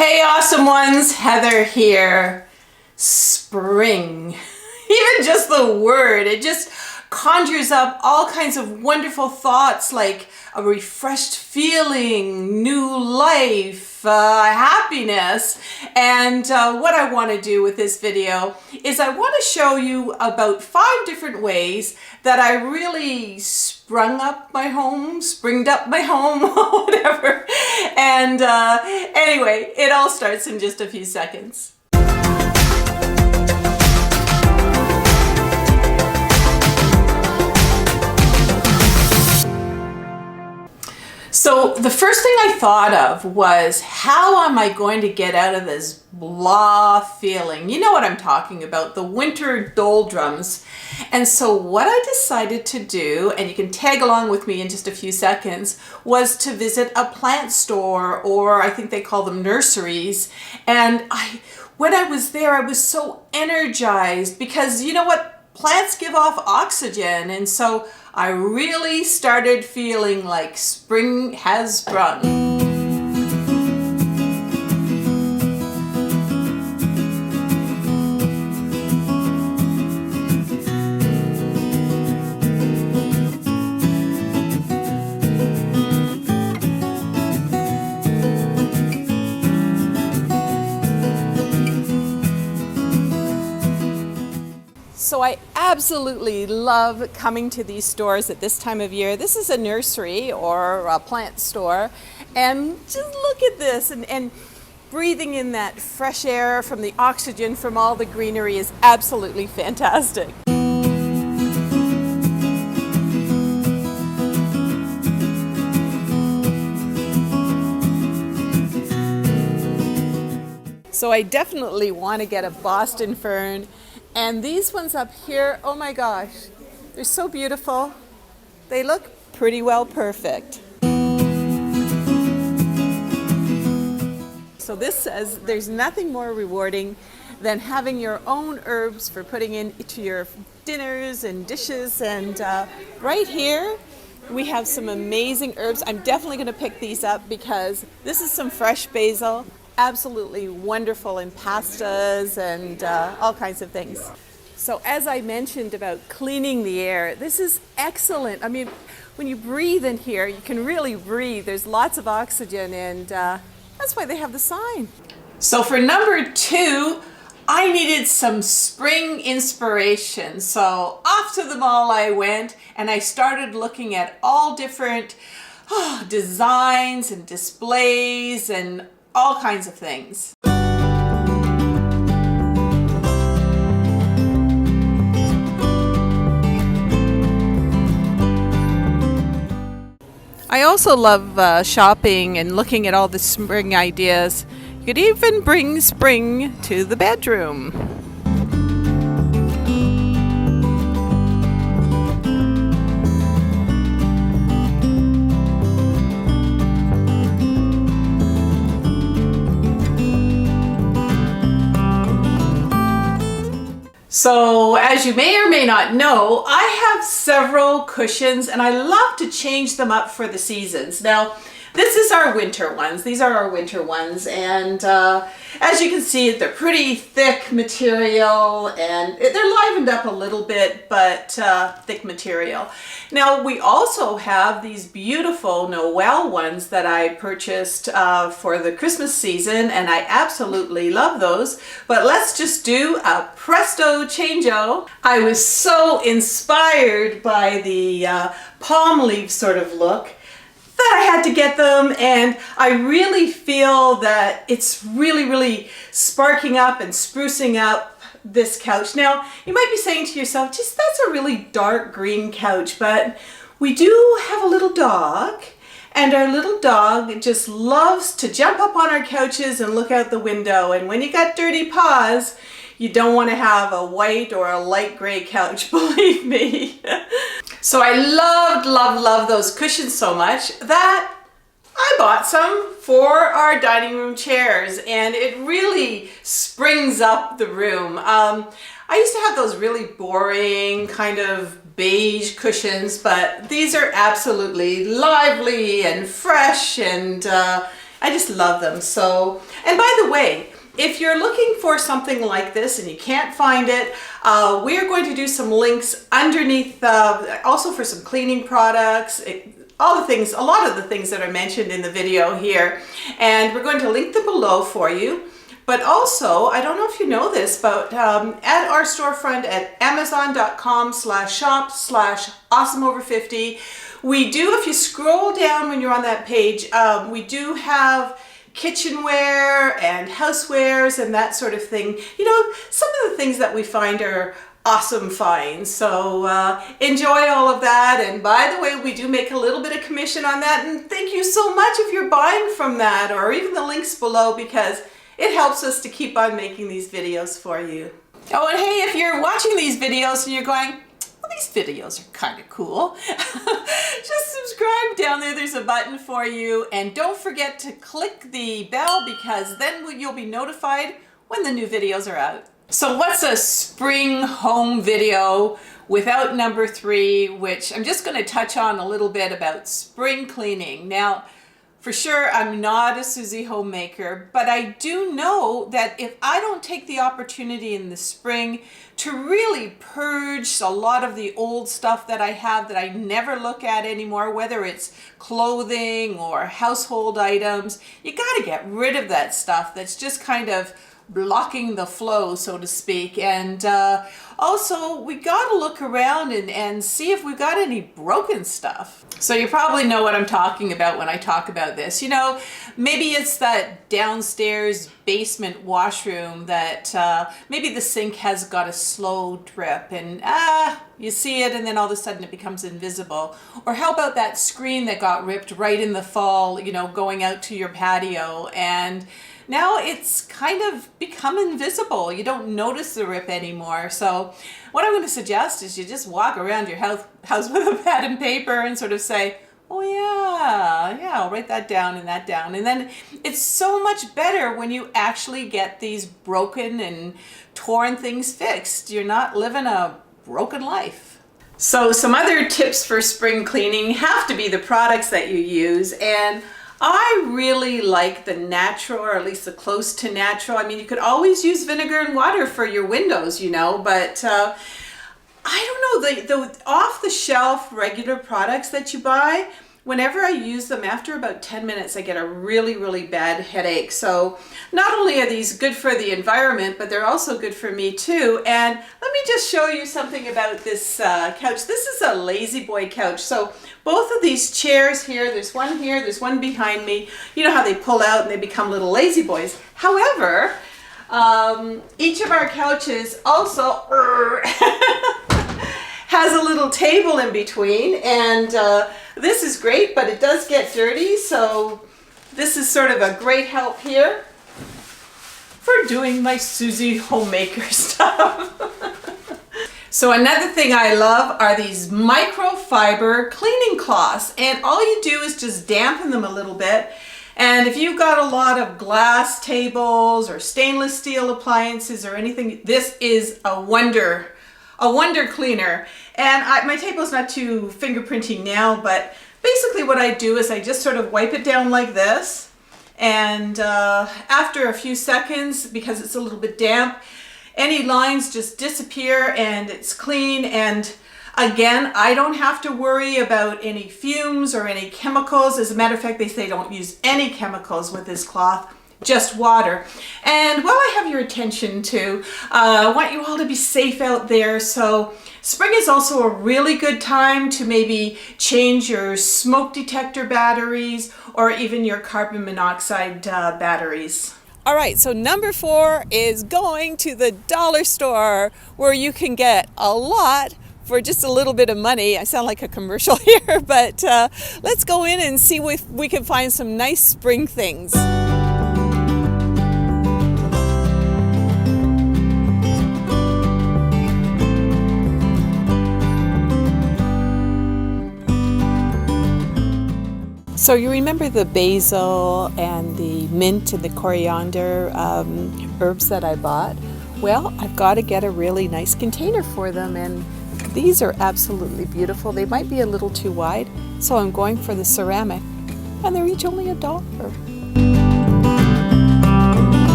Hey awesome ones, Heather here. Spring. Even just the word, it just conjures up all kinds of wonderful thoughts like a refreshed feeling, new life, happiness. And what I want to do with this video is I want to show you about 5 different ways that I really springed up my home, whatever. And anyway, it all starts in just a few seconds. So the first thing I thought of was, how am I going to get out of this blah feeling? You know what I'm talking about, the winter doldrums. And so what I decided to do, and you can tag along with me in just a few seconds, was to visit a plant store, or I think they call them nurseries. And when I was there, I was so energized because you know what? Plants give off oxygen, and so I really started feeling like spring has sprung. So I absolutely love coming to these stores at this time of year. This is a nursery or a plant store, and just look at this, and breathing in that fresh air from the oxygen from all the greenery is absolutely fantastic. So I definitely want to get a Boston fern. And these ones up here, oh my gosh, they're so beautiful. They look pretty well perfect. So this says there's nothing more rewarding than having your own herbs for putting into your dinners and dishes. And right here, we have some amazing herbs. I'm definitely going to pick these up because this is some fresh basil. Absolutely wonderful in pastas and all kinds of things. So as I mentioned about cleaning the air, this is excellent. I mean, when you breathe in here, you can really breathe. There's lots of oxygen, and that's why they have the sign. So for number 2, I needed some spring inspiration. So off to the mall I went, and I started looking at all different designs and displays and all kinds of things. I also love shopping and looking at all the spring ideas. You could even bring spring to the bedroom. So as you may or may not know, I have several cushions and I love to change them up for the seasons. Now, this is our winter ones. These are our winter ones, and as you can see, they're pretty thick material and they're livened up a little bit, but thick material. Now, we also have these beautiful Noel ones that I purchased for the Christmas season, and I absolutely love those. But let's just do a presto changeo. I was so inspired by the palm leaf sort of look that I had to get them, and I really feel that it's really sparking up and sprucing up this couch. Now, you might be saying to yourself, just that's a really dark green couch, but we do have a little dog, and our little dog just loves to jump up on our couches and look out the window, and when you got dirty paws, you don't want to have a white or a light gray couch, believe me. So I love those cushions so much that I bought some for our dining room chairs, and it really springs up the room. I used to have those really boring kind of beige cushions, but these are absolutely lively and fresh, and I just love them. So, and by the way, if you're looking for something like this and you can't find it, we're going to do some links underneath, also for some cleaning products, all the things, a lot of the things that are mentioned in the video here. And we're going to link them below for you. But also, I don't know if you know this, but at our storefront at amazon.com/shop/awesomeover50, we do, if you scroll down when you're on that page, we do have kitchenware and housewares and that sort of thing. You know, some of the things that we find are awesome finds. So enjoy all of that. And by the way, we do make a little bit of commission on that. And thank you so much if you're buying from that, or even the links below, because it helps us to keep on making these videos for you. Oh, and hey, if you're watching these videos and you're going, well, these videos are kind of cool, just subscribe down there. There's a button for you. And don't forget to click the bell, because then you'll be notified when the new videos are out. So what's a spring home video without number 3, which I'm just going to touch on a little bit about spring cleaning. Now, for sure, I'm not a Susie homemaker, but I do know that if I don't take the opportunity in the spring to really purge a lot of the old stuff that I have that I never look at anymore, whether it's clothing or household items, you got to get rid of that stuff that's just kind of blocking the flow, so to speak. And also, we got to look around and see if we've got any broken stuff. So you probably know what I'm talking about when I talk about this. You know, maybe it's that downstairs basement washroom that maybe the sink has got a slow drip and you see it and then all of a sudden it becomes invisible. Or how about that screen that got ripped right in the fall, you know, going out to your patio, and now it's kind of become invisible. You don't notice the rip anymore. So what I'm going to suggest is you just walk around your house with a pad and paper and sort of say, oh yeah, I'll write that down and that down. And then it's so much better when you actually get these broken and torn things fixed. You're not living a broken life. So some other tips for spring cleaning have to be the products that you use. And I really like the natural, or at least the close to natural. I mean, you could always use vinegar and water for your windows, you know, but I don't know, the off-the-shelf regular products that you buy, whenever I use them, after about 10 minutes, I get a really, really bad headache. So not only are these good for the environment, but they're also good for me too. And let me just show you something about this couch. This is a lazy boy couch. So both of these chairs here, there's one here, there's one behind me. You know how they pull out and they become little lazy boys. However, each of our couches also has a little table in between, and this is great, but it does get dirty, so this is sort of a great help here for doing my Susie homemaker stuff. So another thing I love are these microfiber cleaning cloths, and all you do is just dampen them a little bit. And if you've got a lot of glass tables or stainless steel appliances or anything, this is a wonder cleaner. And my table's not too fingerprinty now, but basically what I do is I just sort of wipe it down like this. And after a few seconds, because it's a little bit damp, any lines just disappear and it's clean. And again, I don't have to worry about any fumes or any chemicals. As a matter of fact, they say don't use any chemicals with this cloth, just water. And while I have your attention too, I want you all to be safe out there. So spring is also a really good time to maybe change your smoke detector batteries or even your carbon monoxide batteries. All right, so number 4 is going to the dollar store, where you can get a lot for just a little bit of money. I sound like a commercial here, but let's go in and see if we can find some nice spring things. So you remember the basil and the mint and the coriander herbs that I bought? Well, I've got to get a really nice container for them, and these are absolutely beautiful. They might be a little too wide, so I'm going for the ceramic, and they're each only $1.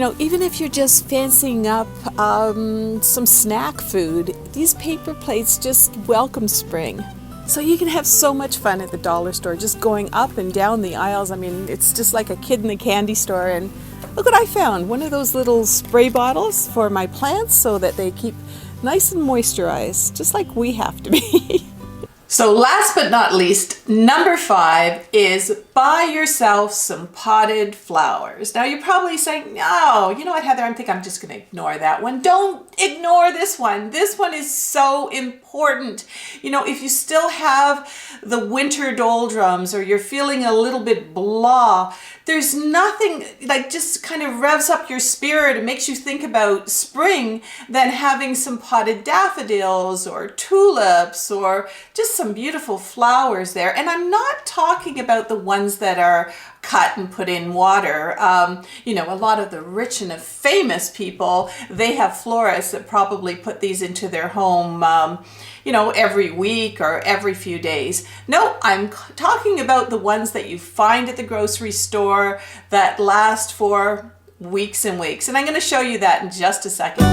know, even if you're just fancying up some snack food, these paper plates just welcome spring. So you can have so much fun at the dollar store, just going up and down the aisles. I mean, it's just like a kid in the candy store. And look what I found, one of those little spray bottles for my plants so that they keep nice and moisturized, just like we have to be. So last but not least, number 5 is buy yourself some potted flowers. Now you're probably saying, no, you know what, Heather, I think I'm just going to ignore that one. Don't ignore this one. This one is so important. You know, if you still have the winter doldrums or you're feeling a little bit blah, there's nothing like just kind of revs up your spirit and makes you think about spring than having some potted daffodils or tulips or just some beautiful flowers there. And I'm not talking about the ones that are cut and put in water. You know, a lot of the rich and famous people, they have florists that probably put these into their home, you know, every week or every few days. No, I'm talking about the ones that you find at the grocery store that last for weeks and weeks. And I'm going to show you that in just a second.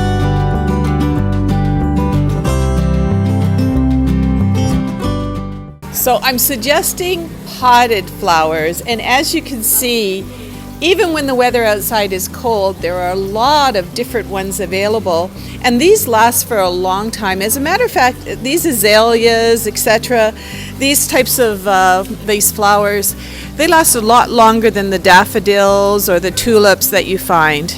So I'm suggesting potted flowers, and as you can see, even when the weather outside is cold, there are a lot of different ones available, and these last for a long time. As a matter of fact, these azaleas, etc., these types of these flowers, they last a lot longer than the daffodils or the tulips that you find.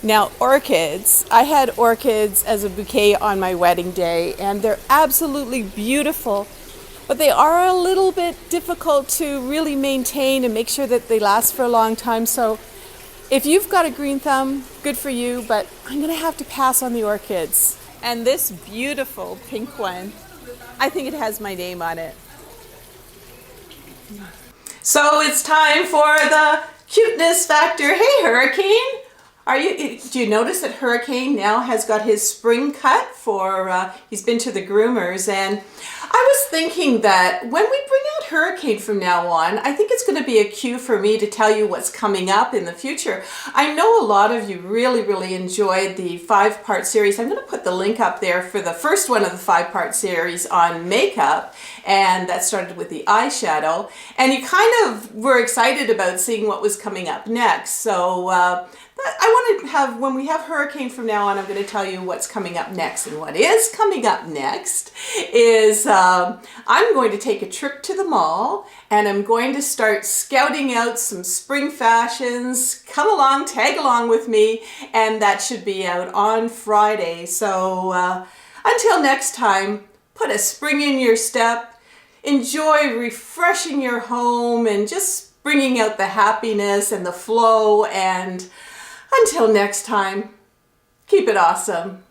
Now orchids, I had orchids as a bouquet on my wedding day, and they're absolutely beautiful, but they are a little bit difficult to really maintain and make sure that they last for a long time. So if you've got a green thumb, good for you, but I'm gonna have to pass on the orchids. And this beautiful pink one, I think it has my name on it. So it's time for the cuteness factor. Hey, Hurricane. Do you notice that Hurricane now has got his spring cut for, he's been to the groomers, and I was thinking that when we bring out Hurricane from now on, I think it's going to be a cue for me to tell you what's coming up in the future. I know a lot of you really enjoyed the 5-part series. I'm going to put the link up there for the first one of the 5-part series on makeup, and that started with the eyeshadow, and you kind of were excited about seeing what was coming up next. So I want to have, when we have Hurricane from now on, I'm going to tell you what's coming up next. And what is coming up next is I'm going to take a trip to the mall, and I'm going to start scouting out some spring fashions. Come along, tag along with me, and that should be out on Friday. So until next time, put a spring in your step. Enjoy refreshing your home and just bringing out the happiness and the flow, and until next time, keep it awesome.